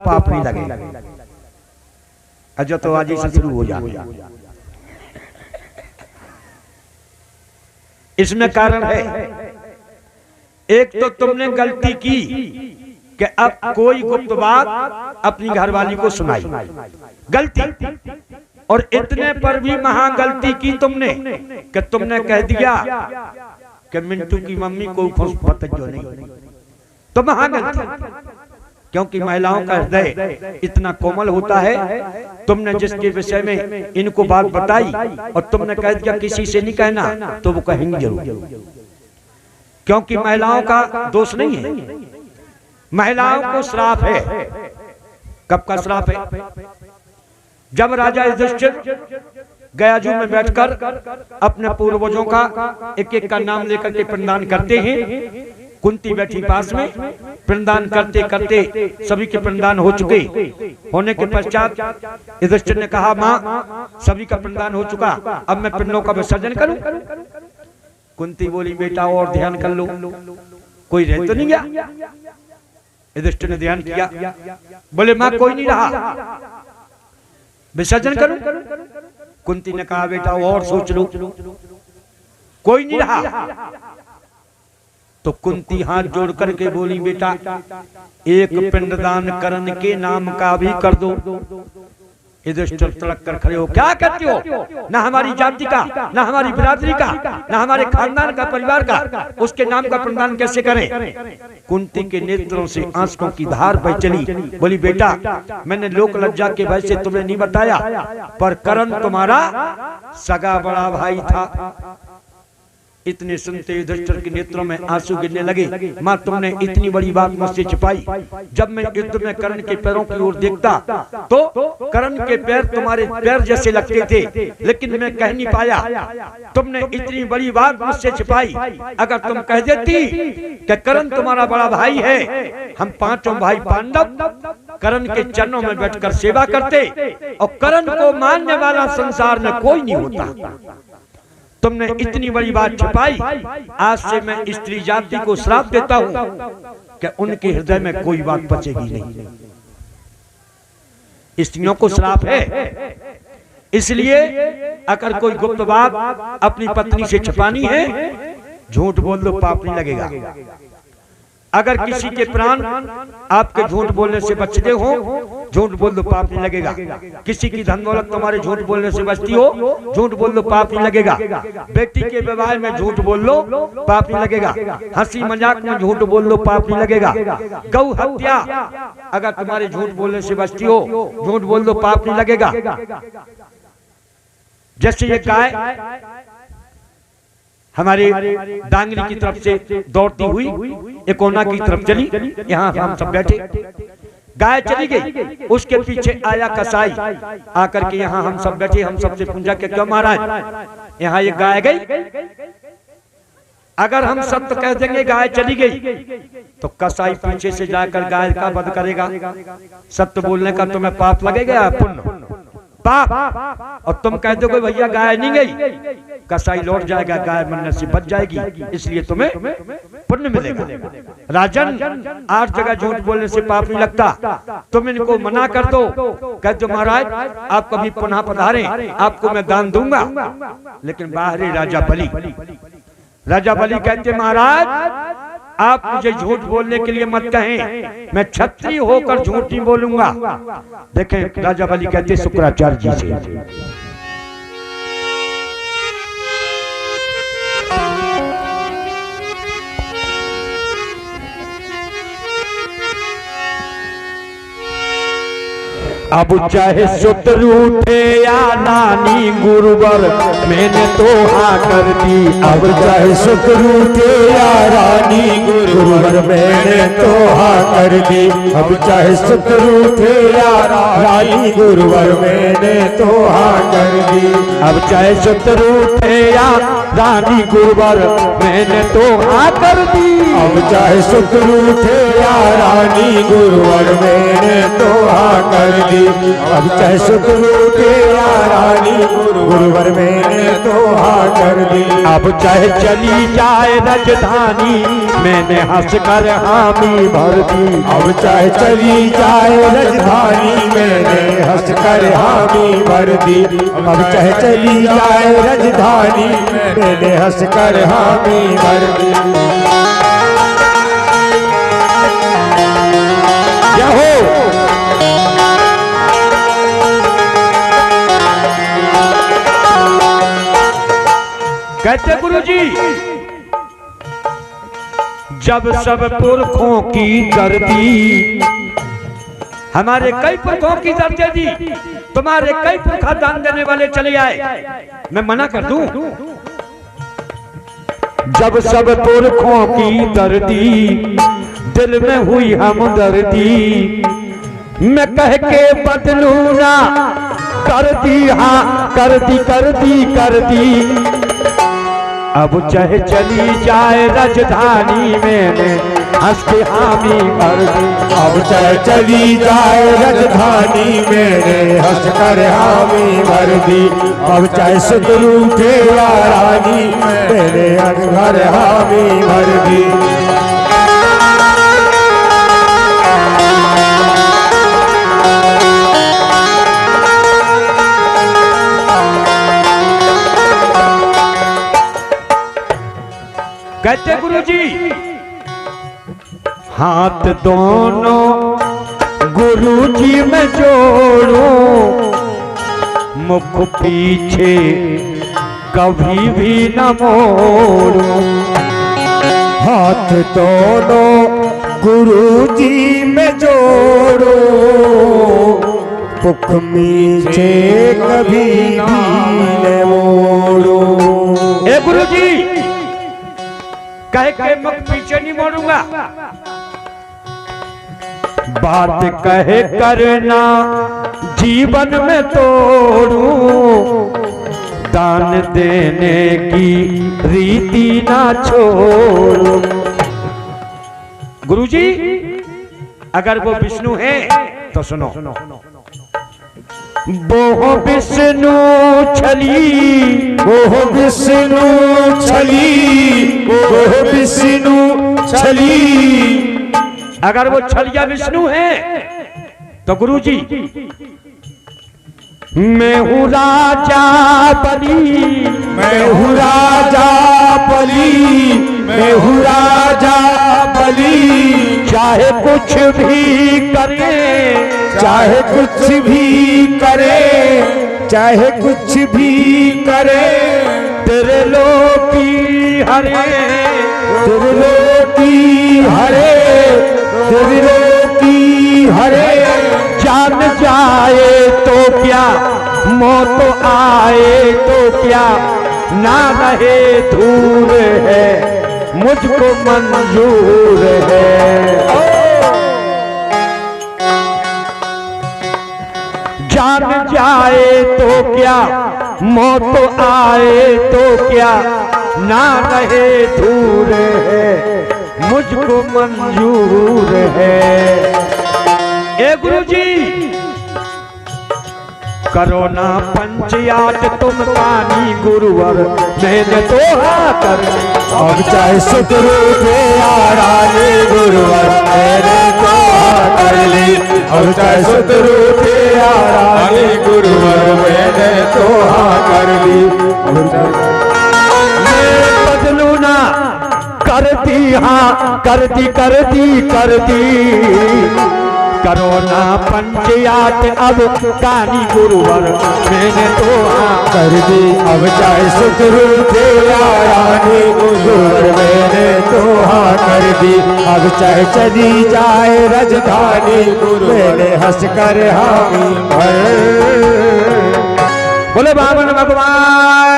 पाप नहीं लगे। अजो तो आज से शुरू हो जा। इसमें कारण है, एक तो तुमने गलती की कि अब कोई गुप्त बात अपनी घरवाली को सुनाई, गलती। और इतने पर भी महान गलती की तुमने कि तुमने कह दिया कि मिंटू की मम्मी को जो नहीं, तो महान गलती। क्योंकि महिलाओं का हृदय इतना कोमल होता है। तुमने जिसके विषय में इनको बात बताई और तुमने कह दिया किसी से नहीं कहना, तो वो कहेंगे जरूर। क्योंकि महिलाओं का दोष नहीं है, महिलाओं को श्राप है। कब का श्राप है? जब राजा युधिष्ठिर गयाजू में बैठकर अपने पूर्वजों का एक एक का नाम लेकर के पिंडदान करते हैं। कुंती बैठी पास में, पिंडदान करते करते सभी के पिंडदान हो चुके होने के पश्चात युधिष्ठिर ने कहा, माँ सभी का पिंडदान हो चुका, अब मैं पिंडों का विसर्जन करूं? कुंती बोली, बेटा और ध्यान कर लो, कोई रह तो नहीं गया? युधिष्ठिर ने ध्यान किया, बोले माँ कोई नहीं रहा, विसर्जन करूं? कुंती ने कहा, बेटा और सोच लो, कोई नहीं रहा। तो कुंती हाथ जोड़ करके बोली, बेटा एक पिंडदान करण के नाम का भी कर दो। युधिष्ठिर तड़क कर खड़े हो, क्या कहते हो? ना हमारी जाति का, ना हमारी बिरादरी का, ना हमारे खानदान का, परिवार का, उसके नाम का पिंडदान कैसे करें? कुंती के नेत्रों से आंसुओं की धार बह चली। बोली, बेटा मैंने लोक लज्जा के भय से तुम्हें नहीं बताया, पर करण तुम्हारा सगा बड़ा भाई था। इतने सुनते युधिष्ठिर के नेत्रों में आंसू गिरने लगे। माँ तुमने इतनी बड़ी बात मुझसे छिपाई। जब मैं युद्ध में कर्ण के पैरों की ओर देखता तो कर्ण के पैर तुम्हारे पैर जैसे लगते थे, लेकिन मैं कह नहीं पाया। तुमने इतनी बड़ी बात मुझसे छिपाई। अगर तुम कह देती कि कर्ण तुम्हारा बड़ा भाई है, हम पांचों भाई पांडव कर्ण के चरणों में बैठकर सेवा करते, और कर्ण को मानने वाला संसार में कोई नहीं होता। तुमने इतनी बड़ी बात छिपाई। आज से मैं स्त्री जाति को श्राप देता हूं कि उनके हृदय में कोई बात बचेगी नहीं। स्त्रियों को श्राप है, इसलिए अगर कोई गुप्त बात अपनी पत्नी से छिपानी है, झूठ बोल दो, पाप नहीं लगेगा। अगर किसी के प्राण आपके झूठ बोलने से बचते हो, झूठ बोल दो, पाप नहीं लगेगा। किसी की धन दौलत तुम्हारे झूठ बोलने से बचती हो, झूठ बोल दो, पाप नहीं लगेगा। बेटी के विवाह में झूठ बोल लो, पाप नहीं लगेगा। हंसी मजाक में झूठ बोल लो, पाप नहीं लगेगा। गौ हत्या अगर तुम्हारे झूठ बोलने से बचती हो, झूठ बोल दो, पाप नहीं लगेगा। जैसे ये गाय हमारे डांगरी की तरफ से दौड़ती हुई एकोना की तरफ चली, यहाँ हम सब बैठे, गाय चली गई, उसके पीछे आया कसाई, आकर के यहाँ हम सब बैठे, हम सबसे पूछा कि क्यों महाराज यहाँ ये गाय गई? अगर हम सत्य कह देंगे गाय चली गई, तो कसाई पीछे से जाकर गाय का वध करेगा। सत्य बोलने का तुम्हें पाप लगेगा या पुण्य? पाप। और तुम कह दोगे भैया गाय नहीं गई, कसाई लौट जाएगा, गाय मरने से बच जाएगी, इसलिए तुम्हें पुण्य मिलेगा। राजन 8 जगह झूठ बोलने से पाप नहीं लगता। तुम इनको मना कर दो, कह दो महाराज आप कभी पुनः पधारें, आपको मैं दान दूंगा। लेकिन बाहरी राजा बलि कहते, महाराज आप मुझे झूठ बोलने के लिए मत कहें, मैं क्षत्रिय होकर झूठ नहीं बोलूंगा। देखें राजा बलि कहते शुक्राचार्य जी से, अब चाहे शत्रु थे या नानी गुरुवर, मैंने तो हाँ कर दी। अब चाहे शत्रु थे या रानी गुरुवर, मैंने तो हाँ कर दी। अब चाहे शत्रु थे या रानी गुरुवर, मैंने तो हाँ कर दी। अब चाहे शत्रु थे या रानी गुरुवर, मैंने तो हाँ कर दी। अब चाहे शत्रु थे या रानी गुरुवर, मैंने तो हाँ कर दी। अब चाहे शत्रु थे या रानी गुरुवर, मैंने तो हाँ कर दी। अब चाहे चली जाए राजधानी, मैंने हंस कर हामी भर दी। अब चाहे चली जाए कर हामी भर दी। अब चाहे चली जाए राजधानी मैंने हंस कर हामी भर दी। क्या हो कहते गुरुजी, जब सब पुरखों की गर्दी, हमारे कई पुरखों की दर्जे दी, तुम्हारे कई पुरखा दान देने वाले चले आए, मैं मना कर दूं? जब सब पुरखों की दर्दी, दिल में हुई हमदर्दी, मैं कह के बदलू ना, कर दी हाँ कर दी कर दी कर दी। अब चाहे चली जाए राजधानी मैंने हंस के हामी भर दी। अब चाहे चली जाए राजधानी मैंने हंस कर हामी भर दी। अब चाहे शत्रु थे या रानी मैंने हंस कर हामी भर दी। कहते गुरुजी, हाथ दोनों गुरुजी में जोड़ो, मुख पीछे कभी भी न मोड़ो। हाथ दोनों गुरुजी में जोड़ो, मुख पीछे कभी भी न मोड़ो। ए गुरुजी, कह के मुख पीछे नहीं मोड़ूंगा, बात कहे करना जीवन में तोड़ूं, दान देने की रीति ना छोड़ूं। गुरुजी, अगर वो विष्णु है तो सुनो, वो विष्णु छली, वो विष्णु छली, वो विष्णु छली। अगर वो छलिया विष्णु है तो गुरुजी, मैं हूँ राजा बली, मैं हूँ राजा बली, मैं हूँ राजा बली। चाहे कुछ भी करे, चाहे कुछ भी करे, चाहे कुछ भी करे, तेरे लोकी हरे, तेरे लोकी हरे, तेरे लोकी हरे। जान जाए तो क्या, मौत आए तो क्या, ना रहे दूर है, मुझको मंजूर है। जान जाए तो क्या, मौत आए तो क्या, ना रहे दूर है, मुझको मंजूर है। ए गुरुजी, करो ना पंचयात तुम पानी गुरुवर, मैंने तो कर। अब चाहे शत्रु थे या रानी गुरुवर मैंने तो कर ली। अब चाहे शत्रु थे या रानी गुरुवर मैंने तो कर ली। मैं बदलू ना, करती हाँ करती करती करती। करो ना पंचयात अब कानी गुरुवर, मैंने तो कर दी। अब चाहे शत्रु थे या रानी गुरुवर मैंने तो कर दी। अब चाहे चली जाए राजधानी मैंने हंस कर हामी भर। बोले बामन भगवान